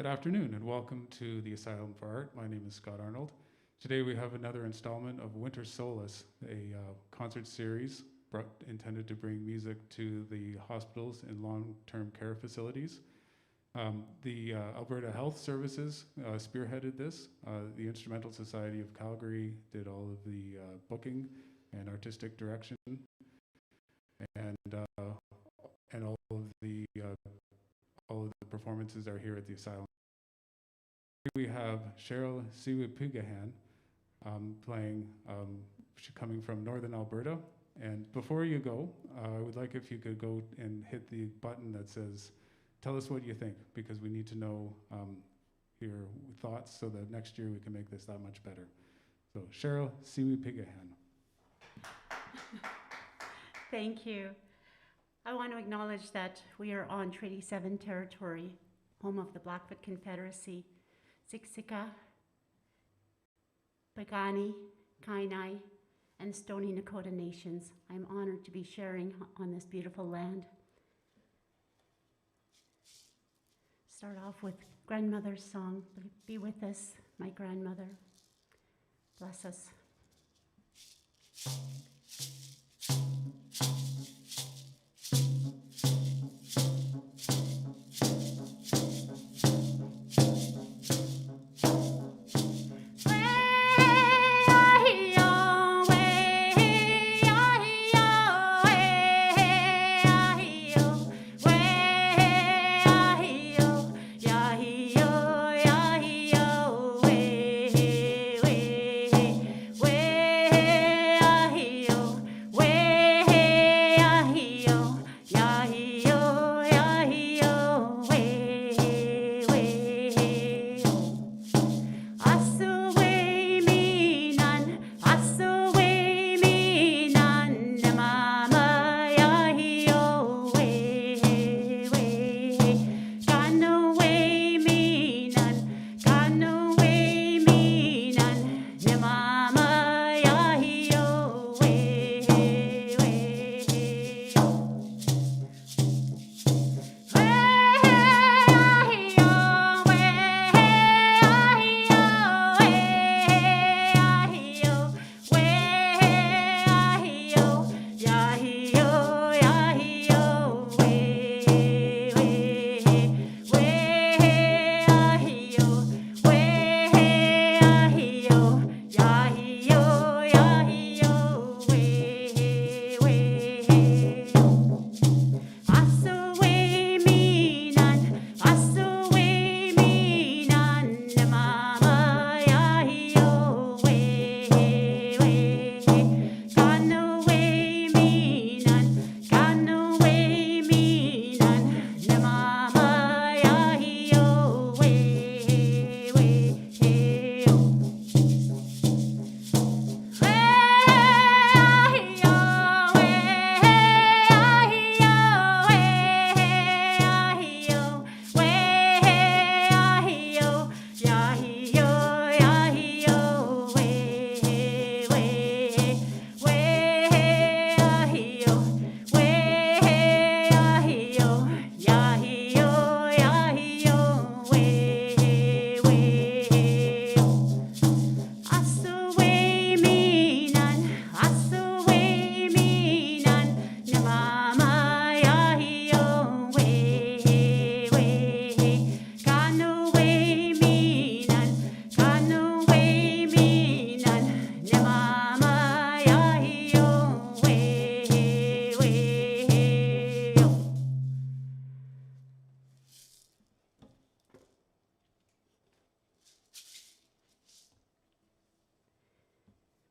Good afternoon and welcome to the Asylum for Art. My name is Scott Arnold. Today we have another installment of Winter Solace, a concert series intended to bring music to the hospitals and long-term care facilities. The Alberta Health Services spearheaded this. The Instrumental Society of Calgary did all of the booking and artistic direction, and all of the performances are here at the Asylum. We have Sherryl Sewepagaham playing, coming from Northern Alberta. And before you go, I would like if you could go and hit the button that says, tell us what you think, because we need to know your thoughts so that next year we can make this that much better. So Sherryl Sewepagaham. Thank you. I want to acknowledge that we are on Treaty 7 territory, home of the Blackfoot Confederacy, Siksika, Piikani, Kainai, and Stoney Nakoda nations. I'm honored to be sharing on this beautiful land. Start off with grandmother's song, Be With Us, my grandmother. Bless us.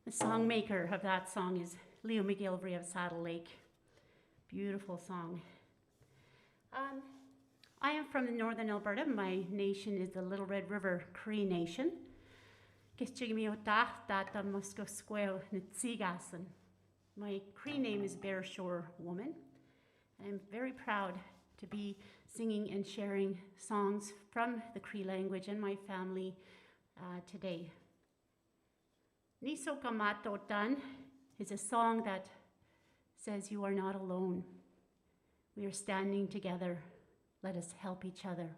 The songmaker of that song is Leo McGilvery of Saddle Lake. Beautiful song. I am from Northern Alberta. My nation is the Little Red River Cree Nation. My Cree name is Bear Shore Woman, and I'm very proud to be singing and sharing songs from the Cree language and my family today. Niso Kamatotan is a song that says you are not alone. We are standing together. Let us help each other.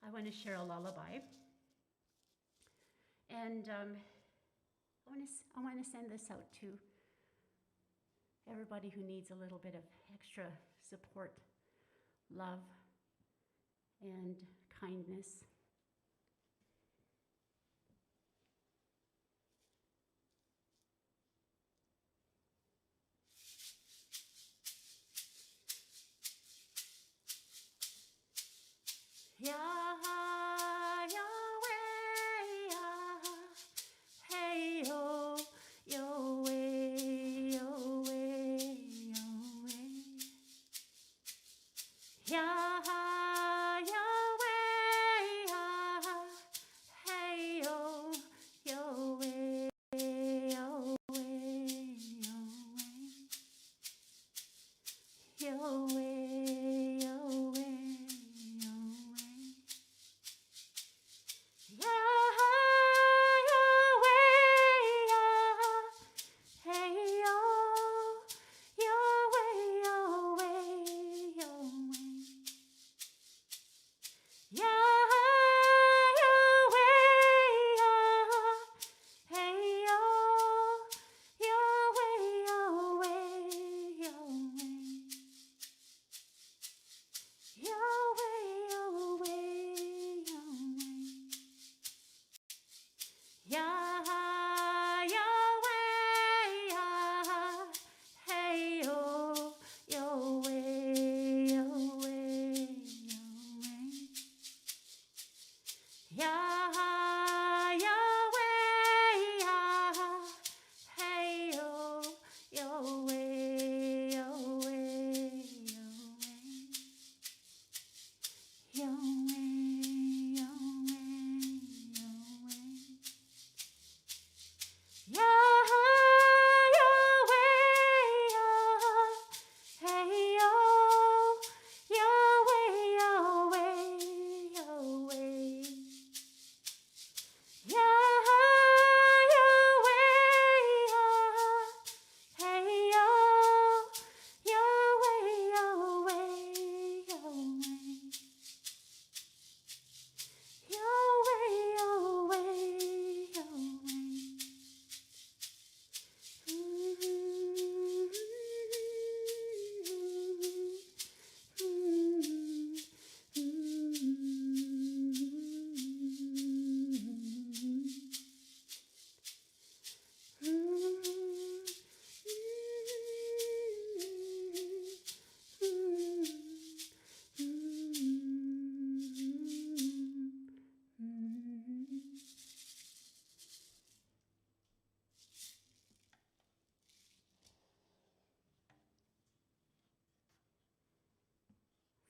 I want to share a lullaby. And I want to send this out to everybody who needs a little bit of extra support, love, and kindness.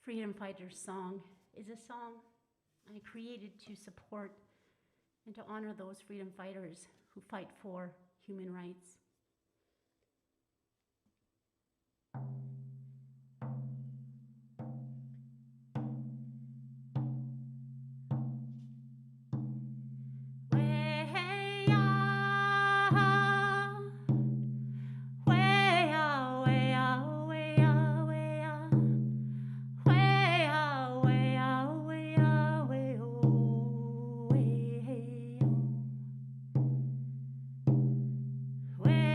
Freedom Fighter's song is a song I created to support and to honor those freedom fighters who fight for human rights. Way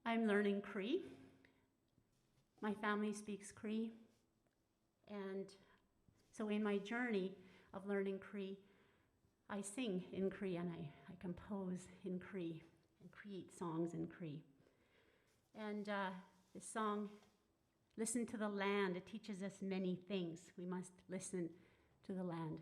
I'm learning Cree. My family speaks Cree, and so in my journey of learning Cree, I sing in Cree and I compose in Cree and create songs in Cree. And this song, Listen to the Land, it teaches us many things. We must listen to the land.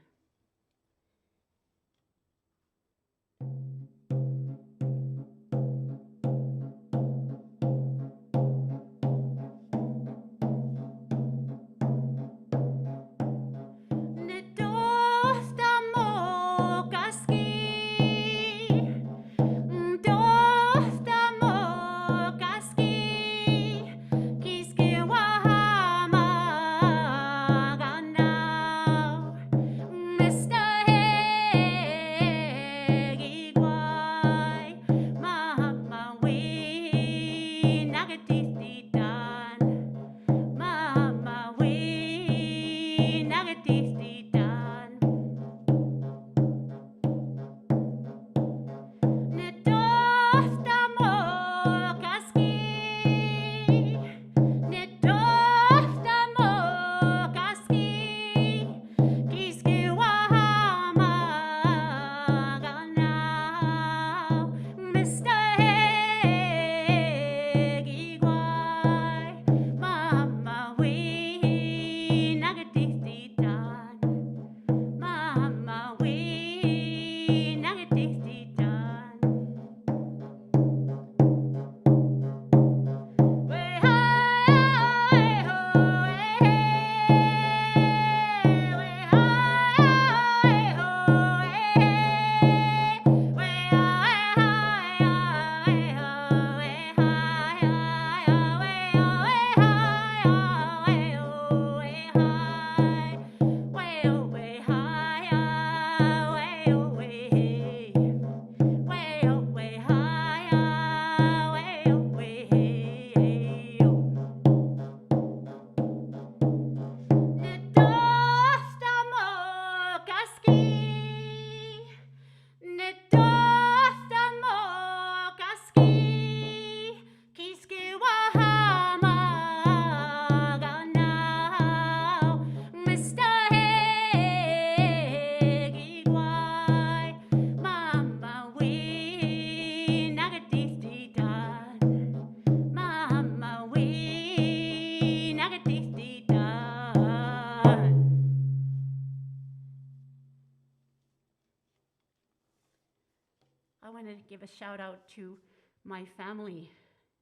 I want to give a shout out to my family,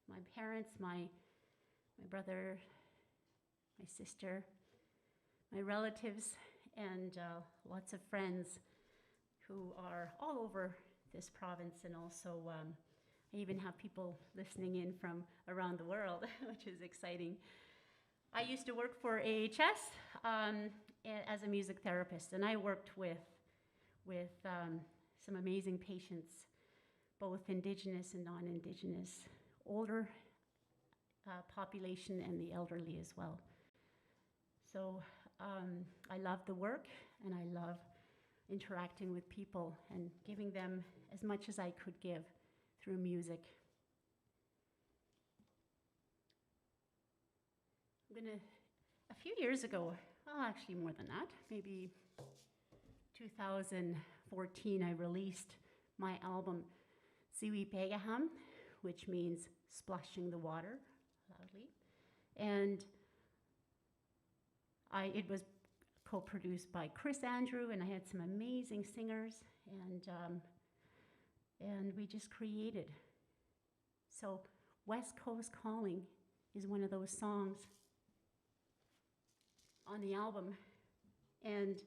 my parents, my brother, my sister, my relatives, and lots of friends who are all over this province, and also I even have people listening in from around the world, which is exciting. I used to work for AHS as a music therapist, and I worked with some amazing patients, both Indigenous and non-Indigenous, older population and the elderly as well. So I love the work, and I love interacting with people and giving them as much as I could give through music. A few years ago, well, actually more than that, maybe 2014, I released my album Sewepagaham, which means splashing the water loudly, and it was co-produced by Chris Andrew, and I had some amazing singers, and we just created. So West Coast Calling is one of those songs on the album, and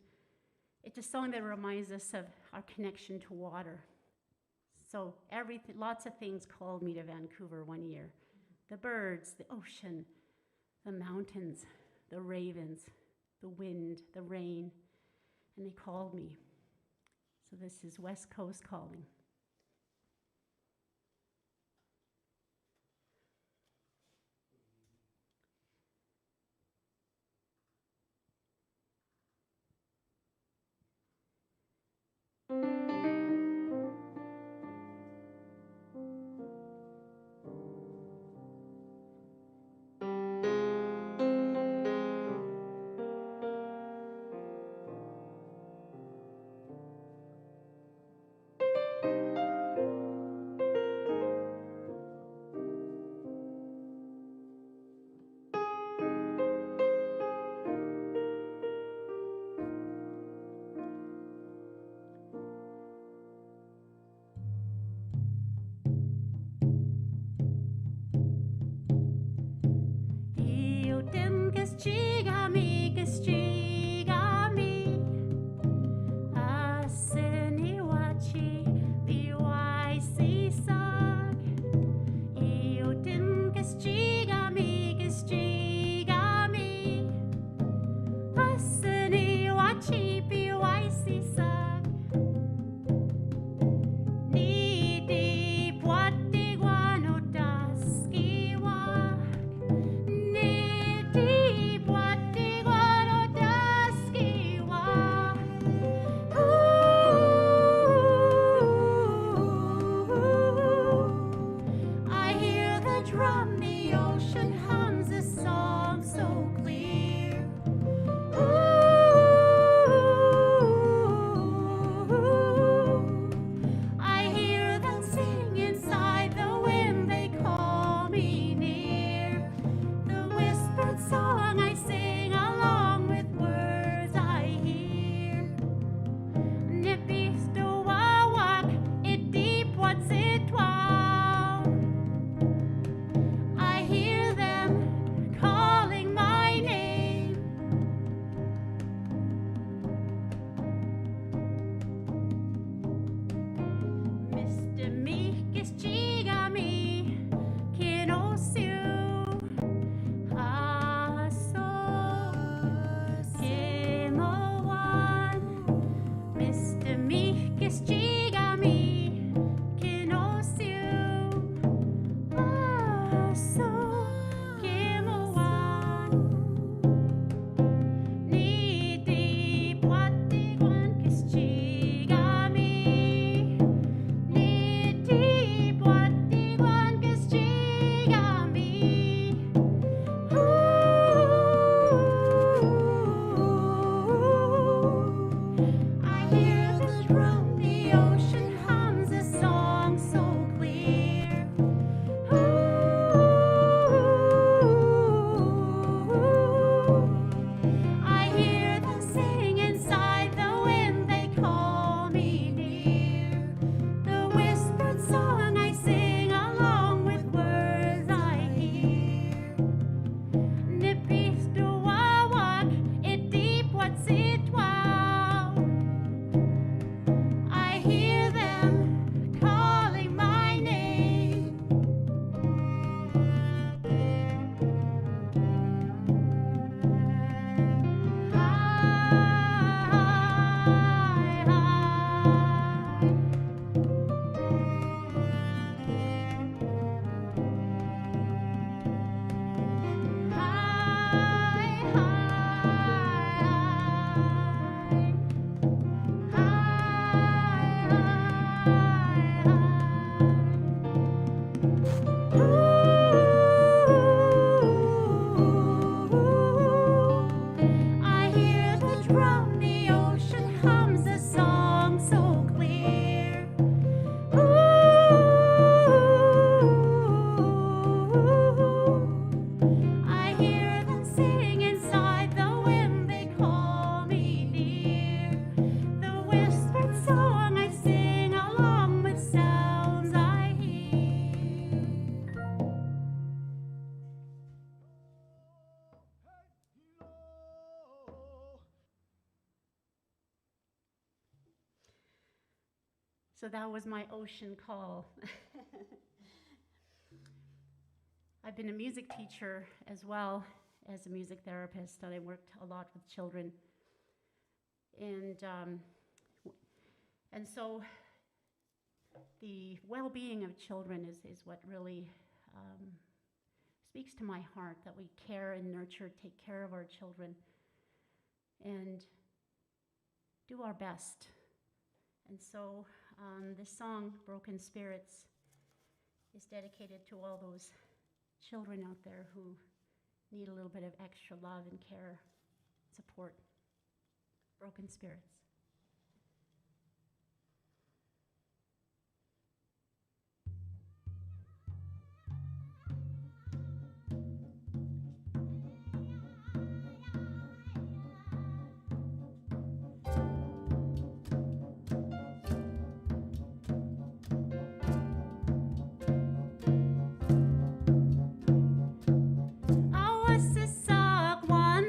it's a song that reminds us of our connection to water. So lots of things called me to Vancouver one year. The birds, the ocean, the mountains, the ravens, the wind, the rain, and they called me. So this is West Coast Calling. So that was my ocean call. I've been a music teacher as well as a music therapist, and I worked a lot with children. And so the well-being of children is what really speaks to my heart, that we care and nurture, take care of our children, and do our best. And so this song, Broken Spirits, is dedicated to all those children out there who need a little bit of extra love and care, support. Broken Spirits. I was a sock one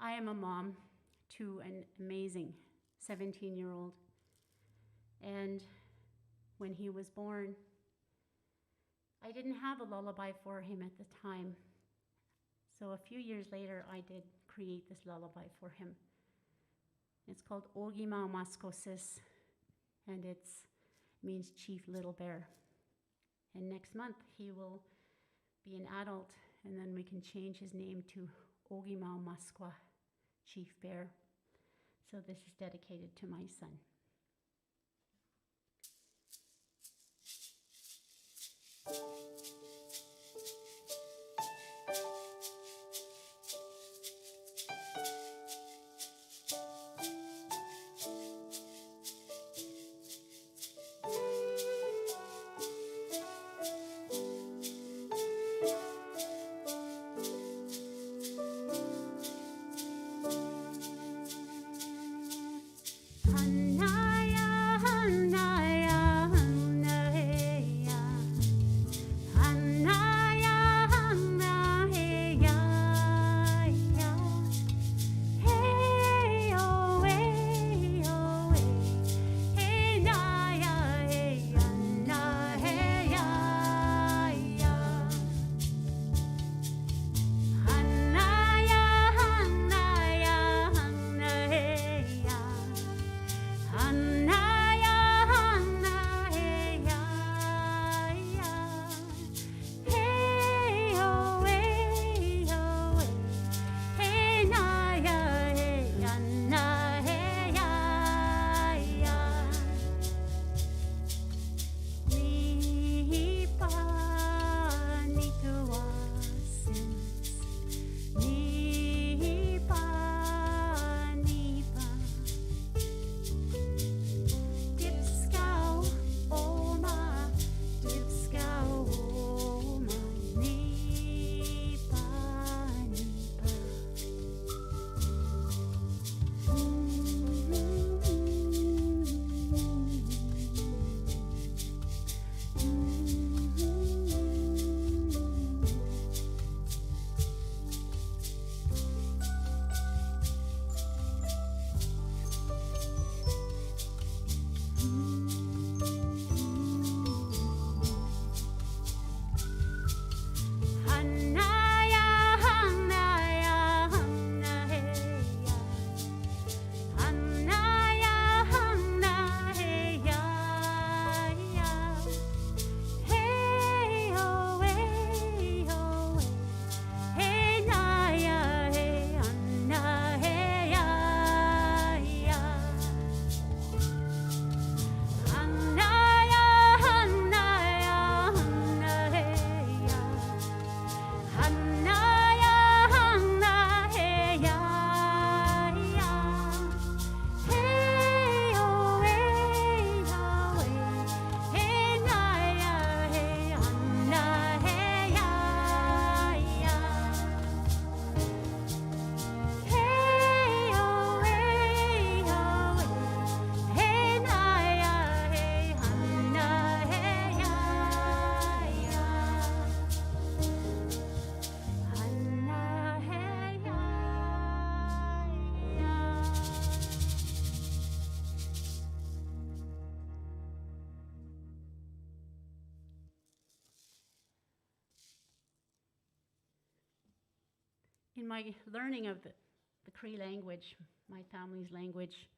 I am a mom to an amazing 17-year-old. And when he was born, I didn't have a lullaby for him at the time. So a few years later, I did create this lullaby for him. It's called Ogima Maskosis, and it means Chief Little Bear. And next month, he will be an adult, and then we can change his name to Ogima Maskwa, Chief Bear. So this is dedicated to my son. In my learning of the Cree language, my family's language,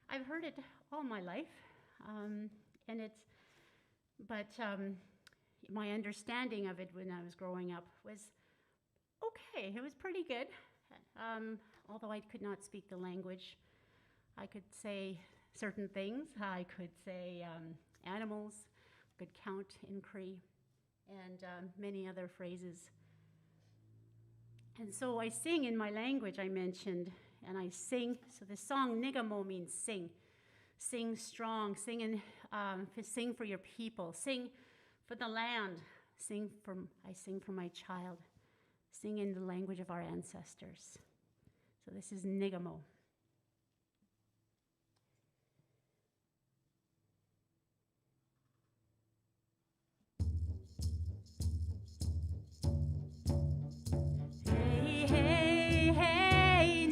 I've heard it all my life, my understanding of it when I was growing up was okay. It was pretty good, although I could not speak the language. I could say certain things. I could say animals, could count in Cree, and many other phrases. And so I sing in my language I mentioned, and I sing. So the song Nigamo means sing. Sing strong, sing for your people, sing for the land, I sing for my child, sing in the language of our ancestors. So this is Nigamo. Hey, hey, hey,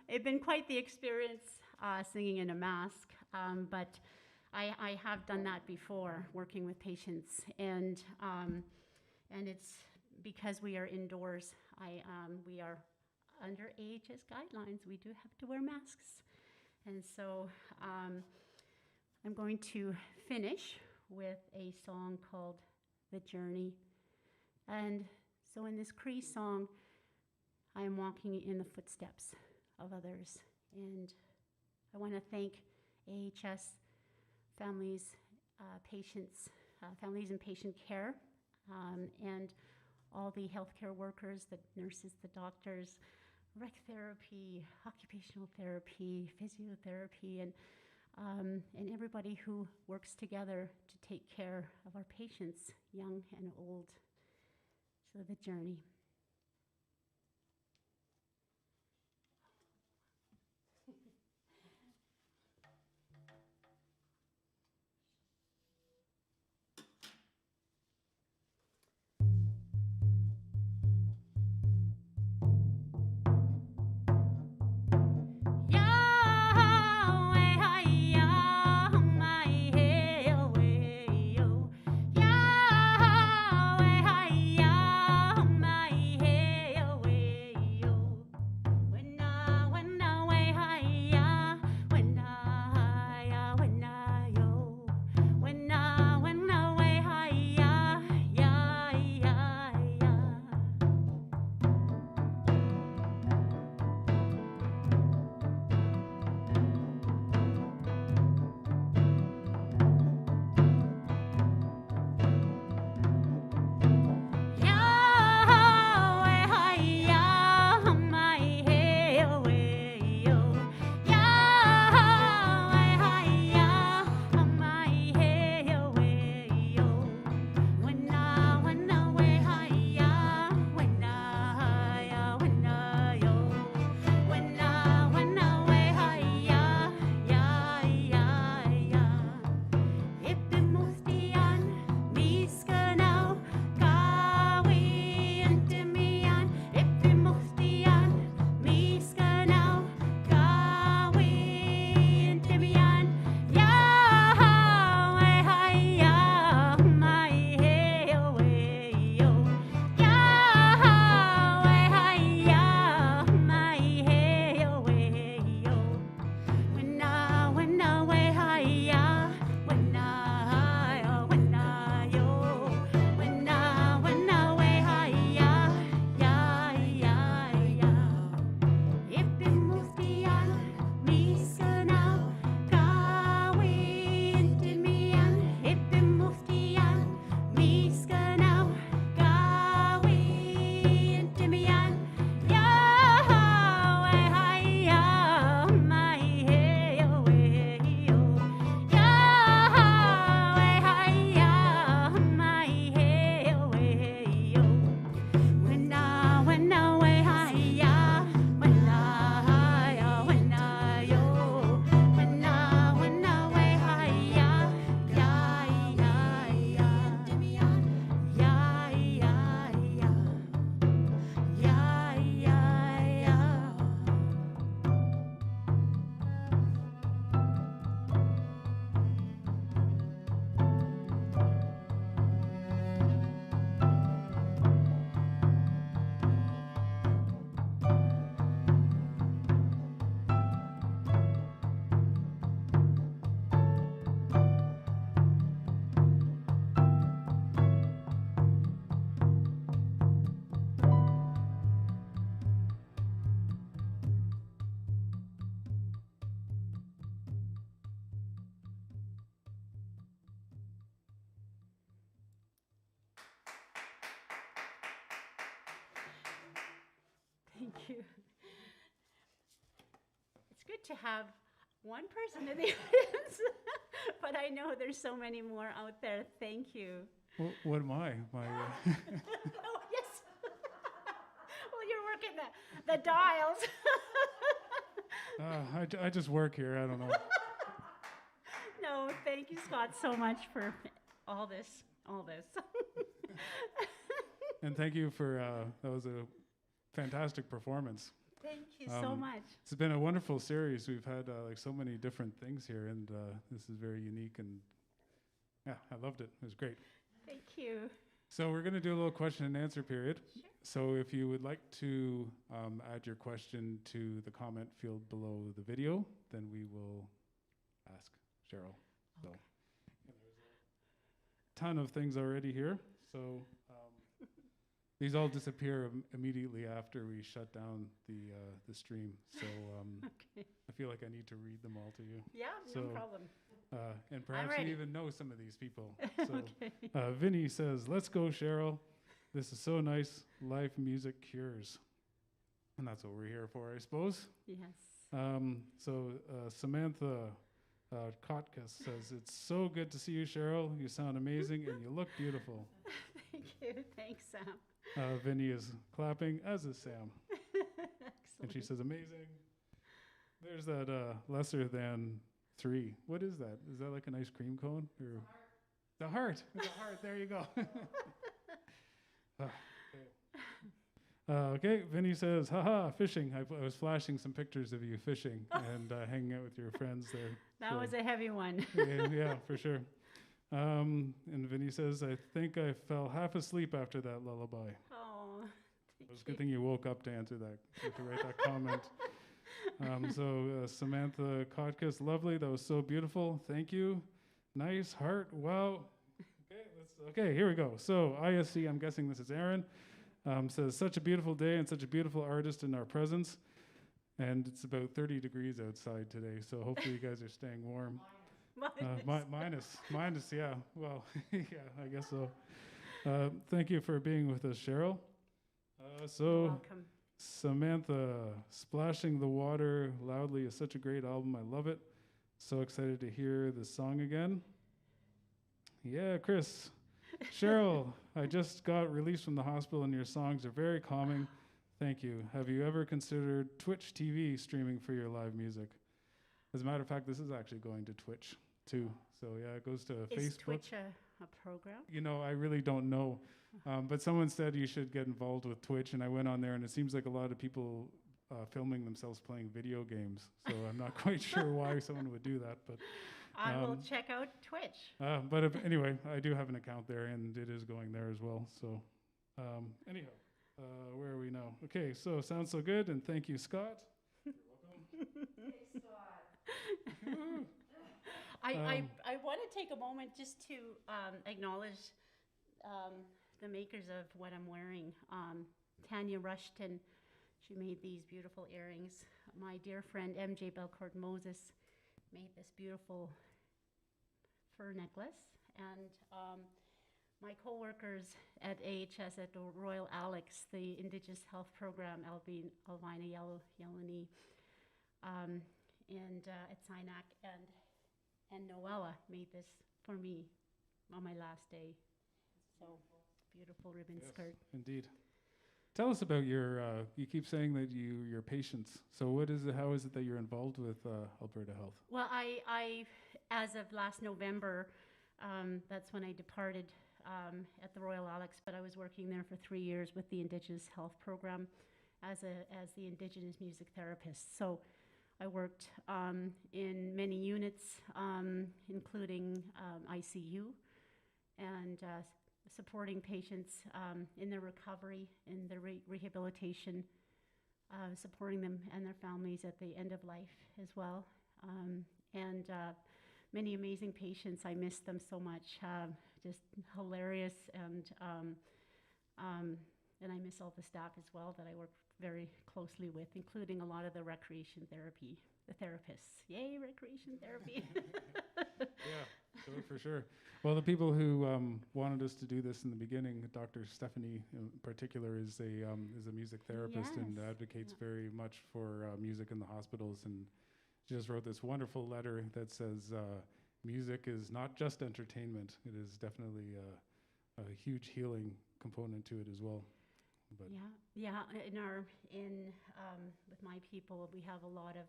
it's been quite the experience singing in a mask, but I have done that before, working with patients, and it's because we are indoors. We are under AHS guidelines. We do have to wear masks, and so I'm going to finish with a song called "The Journey," and so in this Cree song, I am walking in the footsteps of others, and I want to thank AHS families, patients, families in patient care, and all the healthcare workers, the nurses, the doctors, rec therapy, occupational therapy, physiotherapy, and everybody who works together to take care of our patients, young and old. So the journey. Thank you. It's good to have one person in the audience, but I know there's so many more out there. Thank you. What am I? Oh, yes. Well, you're working the dials. I just work here. I don't know. No, thank you, Scott, so much for all this. And thank you for, that was a fantastic performance. Thank you. you so much. It's been a wonderful series. We've had like so many different things here, and this is very unique, and yeah, I loved it. It was great. Thank you. So we're going to do a little question and answer period. Sure. So if you would like to add your question to the comment field below the video, then we will ask Sherryl. So Okay. yeah, there's a ton of things already here. So these all disappear immediately after we shut down the stream. So Okay. I feel like I need to read them all to you. Yeah, So, no problem. And perhaps you ready. even know some of these people. So Okay. Vinny says, "Let's go, Sherryl. This is so nice. Live music cures." And that's what we're here for, I suppose. Yes. So Samantha Kotka says, "It's so good to see you, Sherryl. You sound amazing and you look beautiful." Thank you. Thanks, Sam. Vinny is clapping, as is Sam. And she Excellent. says, "Amazing." There's that lesser than 3. What is that? Is that like an ice cream cone? Or the heart. It's a heart. There you go. Okay, Vinny says, "Haha, fishing." I was flashing some pictures of you fishing and hanging out with your friends there. That So, was a heavy one. yeah, for sure. And Vinny says, "I think I fell half asleep after that lullaby." Oh, It was a good thing you woke up to answer that, to write that comment. So Samantha Kotka's lovely. That was so beautiful. Thank you. Nice heart. Wow. Okay, here we go. So ISC, I'm guessing this is Aaron, says, "Such a beautiful day and such a beautiful artist in our presence." And it's about 30 degrees outside today, so hopefully you guys are staying warm. Minus, yeah. Well, yeah, I guess so. Thank you for being with us, Sherryl. You're So welcome. Samantha, "Splashing the Water Loudly" is such a great album. I love it. So excited to hear the song again. Yeah, Chris. "Sherryl, I just got released from the hospital and your songs are very calming. Thank you. Have you ever considered Twitch TV streaming for your live music?" As a matter of fact, this is actually going to Twitch too. So yeah, it goes to Is Facebook. Twitch a program? You know, I really don't know. But someone said you should get involved with Twitch, and I went on there, and it seems like a lot of people filming themselves playing video games. So I'm not quite sure why someone would do that. But I will check out Twitch. anyway, I do have an account there, and it is going there as well. So anyhow, where are we now? Okay, so sounds so good, and thank you, Scott. You're welcome. I want to take a moment just to acknowledge the makers of what I'm wearing. Tanya Rushton, she made these beautiful earrings. My dear friend MJ Belcourt Moses made this beautiful fur necklace. And my co-workers at AHS at the Royal Alex, the Indigenous Health Program, Alvina Yelani, and at Synac, and Noella made this for me on my last day. So beautiful ribbon skirt. Indeed. Tell us about your, you keep saying that your patients. So what is it, how is it that you're involved with Alberta Health? Well, I as of last November, that's when I departed at the Royal Alex, but I was working there for 3 years with the Indigenous Health Program as the Indigenous music therapist. So I worked in many units, including ICU, and supporting patients in their recovery, in their rehabilitation, supporting them and their families at the end of life as well. And many amazing patients. I miss them so much. Just hilarious, and I miss all the staff as well that I work very closely with, including a lot of the recreation therapy, the therapists. Yay, recreation therapy. Yeah, sure, for sure. Well, the people who wanted us to do this in the beginning, Dr. Stephanie in particular, is a music therapist and Yes. advocates very much for music in the hospitals. And she just wrote this wonderful letter that says, music is not just entertainment. It is definitely a huge healing component to it as well. But Yeah. With my people, we have a lot of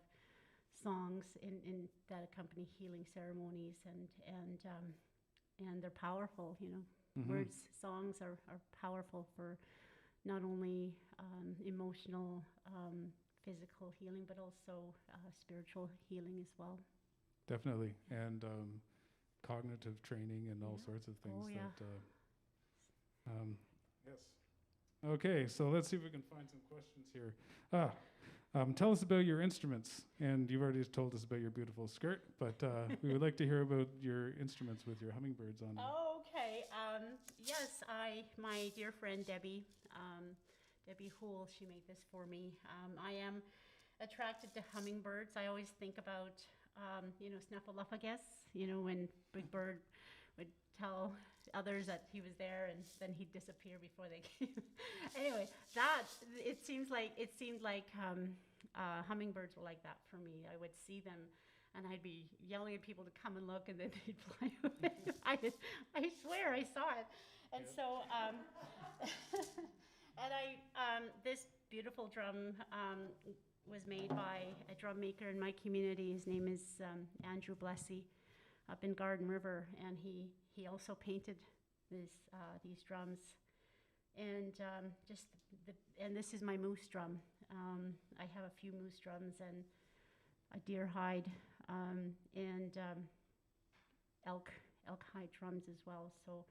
songs in that accompany healing ceremonies, and they're powerful. You know, words, songs are powerful for not only emotional, physical healing, but also spiritual healing as well. Definitely. And cognitive training and all Yeah. sorts of things. Oh, yeah. Yes. Okay, so let's see if we can find some questions here. Tell us about your instruments. And you've already told us about your beautiful skirt, but we would like to hear about your instruments with your hummingbirds on them. Oh, okay. Yes, my dear friend Debbie Hoole, she made this for me. I am attracted to hummingbirds. I always think about, Snuffleupagus, when Big Bird would tell others that he was there and then he'd disappear before they came. Anyway, it seemed like hummingbirds were like that for me. I would see them and I'd be yelling at people to come and look, and then they'd fly away. I swear I saw it. And so, this beautiful drum was made by a drum maker in my community. His name is Andrew Blessy, up in Garden River, and he also painted these drums. And and this is my moose drum. I have a few moose drums and a deer hide and elk hide drums as well. So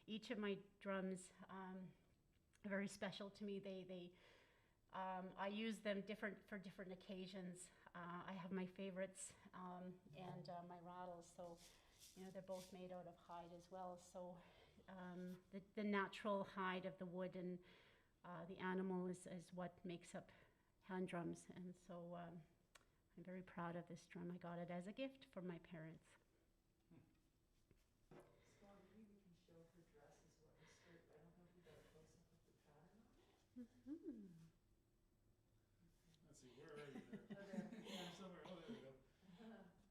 each of my drums are very special to me. I use them for different occasions. I have my favorites and my rattles. So they're both made out of hide as well. So the natural hide of the wood and the animal is what makes up hand drums. And so I'm very proud of this drum. I got it as a gift from my parents. Scott, maybe we can show her dress as well as skirt. I don't know if you got a close up of the pattern on it. Let's see, where are you there? Yeah. Somewhere. Oh, there we go.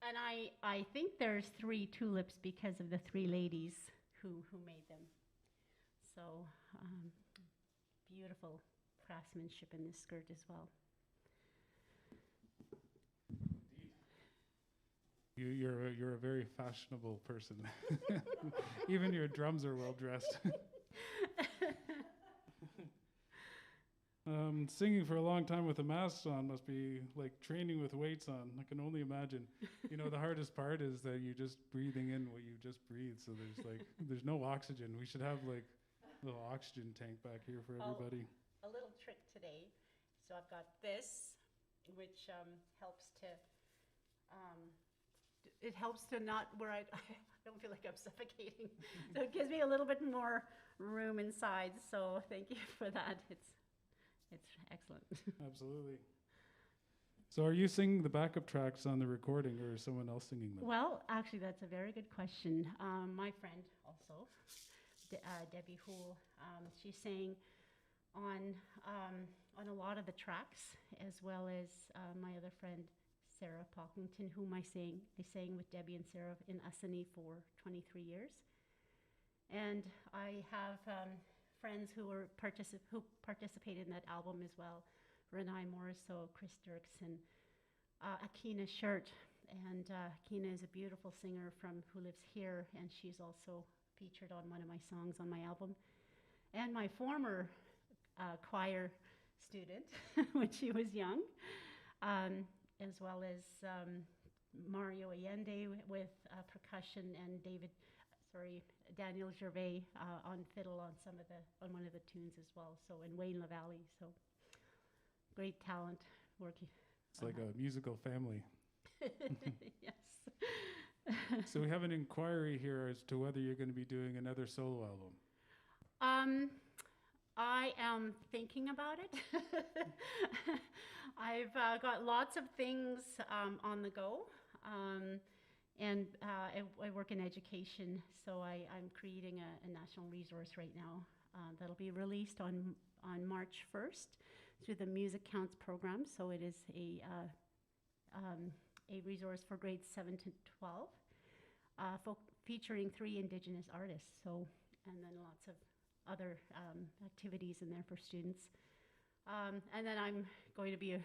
And I think there's 3 tulips because of the 3 ladies who made them. So beautiful craftsmanship in this skirt as well. You're a very fashionable person. Even your drums are well dressed. Singing for a long time with a mask on must be like training with weights on. I can only imagine. The hardest part is that you're just breathing in what you just breathed. So there's no oxygen. We should have like a little oxygen tank back here for everybody. A little trick today. So I've got this, which helps to not where I don't feel like I'm suffocating. So it gives me a little bit more room inside. So thank you for that. It's excellent. Absolutely. So are you singing the backup tracks on the recording, or is someone else singing them? Well, actually, that's a very good question. My friend also, Debbie Hoole, she sang on a lot of the tracks, as well as my other friend, Sarah Pockington, whom I sang with Debbie and Sarah in Asani for 23 years. And I have friends who participated in that album as well. Renai Morrisseau, Chris Dirksen, Akina Shirt. And Akina is a beautiful singer who lives here, and she's also featured on one of my songs on my album. And my former choir student, when she was young, as well as Mario Allende with percussion, and Daniel Gervais on fiddle on one of the tunes as well. So, and Wayne LaValle. So great talent working. It's like a musical family. Yes. So we have an inquiry here as to whether you're going to be doing another solo album. I am thinking about it. I've got lots of things on the go. And I work in education, so I'm creating a national resource right now that'll be released on March 1st through the Music Counts program. So it is a resource for grades 7 to 12, featuring 3 Indigenous artists. So, and then lots of other activities in there for students. And then I'm going to be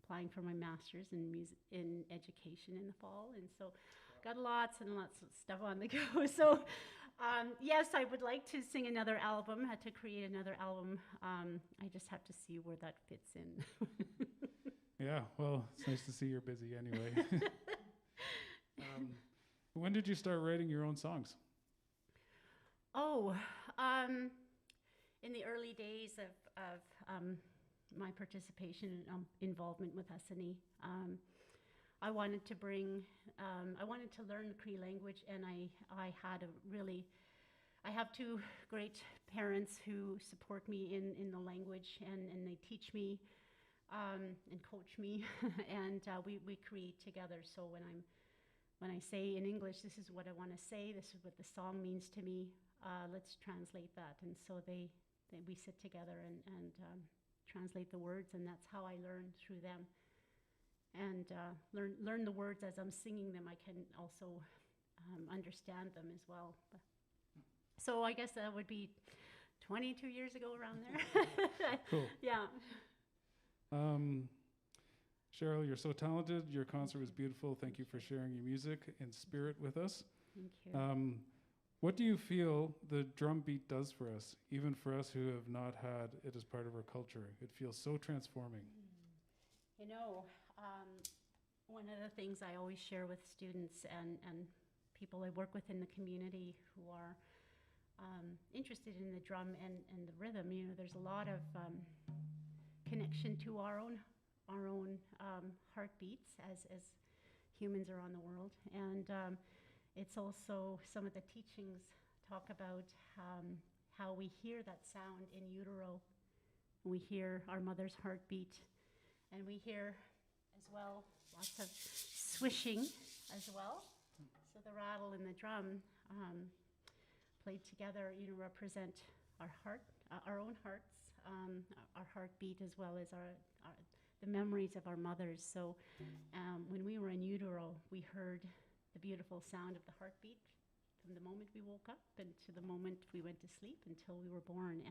applying for my master's in education in the fall, and so got lots and lots of stuff on the go. So yes, I would like to sing another album, to create another album. I just have to see where that fits in. Yeah, well, it's nice to see you're busy anyway. When did you start writing your own songs? Oh, in the early days of my participation and involvement with SNE, I wanted to learn the Cree language, and I have two great parents who support me in the language, and they teach me and coach me, and we create together. So when I say in English, this is what I want to say, this is what the song means to me, let's translate that. And so we sit together and translate the words, and that's how I learn through them. And learn the words as I'm singing them. I can also understand them as well. So I guess that would be 22 years ago, around there. Cool. Yeah. Sherryl, you're so talented. Your concert was beautiful. Thank you for sharing your music in spirit with us. Thank you. What do you feel the drum beat does for us, even for us who have not had it as part of our culture? It feels so transforming. You know, one of the things I always share with students and people I work with in the community who are interested in the drum and the rhythm, you know, there's a lot of connection to our own heartbeats as humans around the world. And it's also some of the teachings talk about how we hear that sound in utero. We hear our mother's heartbeat, and we hear as well lots of swishing as well. So the rattle and the drum played together, you know, represent our heart, our own hearts, our heartbeat, as well as the memories of our mothers. So when we were in utero, we heard the beautiful sound of the heartbeat from the moment we woke up and to the moment we went to sleep until we were born.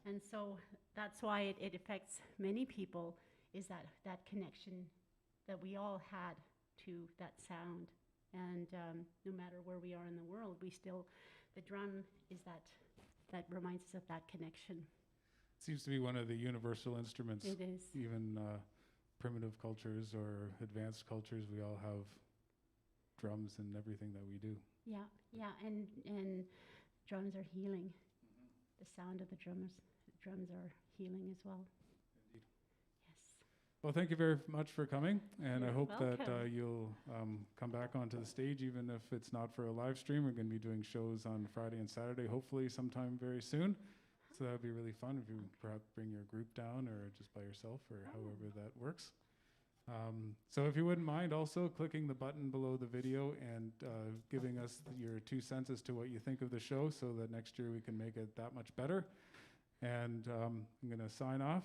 And so that's why it affects many people, is that connection that we all had to that sound. And no matter where we are in the world, the drum is that reminds us of that connection. Seems to be one of the universal instruments. It is. Even primitive cultures or advanced cultures, we all have drums in everything that we do. Yeah, and drums are healing. The sound of the drums are healing as well. Indeed. Yes. Well, thank you very much for coming, and I You're hope that welcome. you'll come back onto the stage, even if it's not for a live stream. We're going to be doing shows on Friday and Saturday, hopefully sometime very soon. So that would be really fun if you perhaps bring your group down or just by yourself or however that works. So if you wouldn't mind also clicking the button below the video and giving us your 2 cents as to what you think of the show, so that next year we can make it that much better. And I'm going to sign off.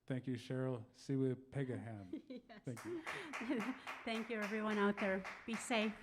Thank you, Sherryl. Sewepagaham. Yes. Thank you. Thank you, everyone out there. Be safe.